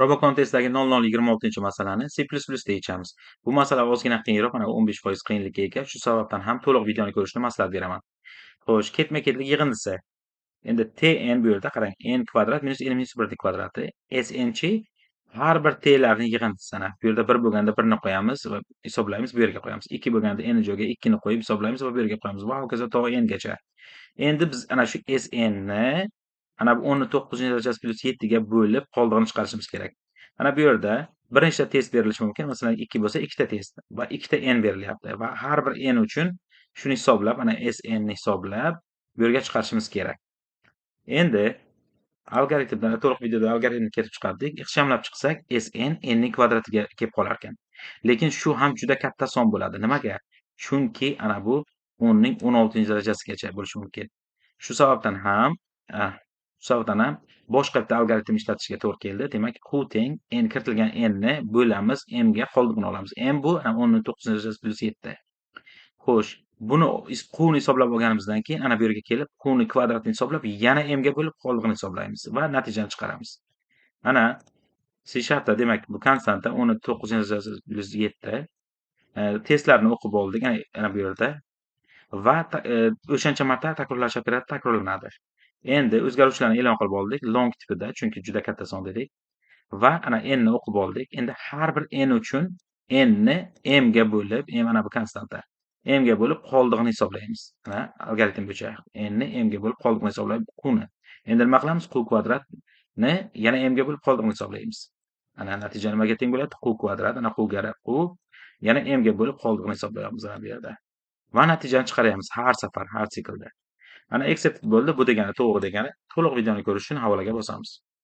Robocon testdagi 0026-masalani C++ da yechamiz. Bu masala ozgina qiyinroq, mana 15% qiyinlikka ega. Shu sababdan ham to'liq videoni ko'rishni maslahat beraman. Xo'sh, ketma-ketlik yig'indisi. Endi tn bu yerda qarang, n kvadrat minus n minus 1 kvadrati. Snchi har bir t'larning yig'indisi. Bu yerda 1 bo'lganda 1 ni qo'yamiz va hisoblaymiz, bu yerga qo'yamiz. 2 bo'lganda n joyga 2 ni qo'yib hisoblaymiz va bu yerga qo'yamiz va hokazo to n gacha. Endi biz ana shu Sn ni ana bu 10^9 plus 7 ga bo'lib qoldig'ini chiqarishimiz kerak. Mana bu yerda bir nechta test berilishi mumkin. Masalan, 2 bo'lsa, 2 ta test va 2 ta n berilyapti va har bir n uchun shuni hisoblab, ana Sn ni hisoblab bu yerga chiqarishimiz kerak. Endi algoritmdan to'liq videoda algoritmni kelib chiqardik. Ixchamlab chiqsak, Sn n ning kvadratiga kelib qolar ekan. Lekin shu ham juda katta son bo'ladi. Nimaga? Chunki ana bu 10 ning 16-darajasigacha bo'lishi mumkin. Shu sababdan ham boshqa bitta algoritm ishlatishga to'g'ri keldi. Demak, q teng n kiritilgan n ni bo'lamiz m ga qoldig'ini olamiz. M bu 10^9 plus 7. Xo'sh, buni q ni hisoblab olganimizdan keyin ana bu yerga kelib q ni kvadratini hisoblab, yana m ga bo'lib qoldig'ini hisoblaymiz va natijani chiqaramiz. Mana C# da demak bu konstanta 10^9 plus 7. Testlarni o'qib oldik ana bu yerda va o'shancha marta takrorlash operatori takrorlanadi. Endi o'zgaruvchilarni e'lon qilib oldik long tipida, chunki juda katta son dedik va ana n ni o'qib oldik. Endi har bir n uchun n ni m ga bo'lib, m ana bu konstanta m ga bo'lib qoldig'ini hisoblaymiz. Mana algoritm bo'yicha n ni m ga bo'lib qoldig'ini hisoblab q ni. Endi nima qilamiz? Q kvadratni yana m ga bo'lib qoldig'ini hisoblaymiz. Ana natija nimaga teng bo'ladi? Q kvadrat, ana q yana m ga bo'lib qoldig'ini hisoblayapmiz mana bu yerda. Va natijani chiqaryapmiz har safar, har siklda. Ana accepted bo'ldi. Bu degani to'g'ri degani. To'liq videoni ko'rish uchun havolaga bosamiz.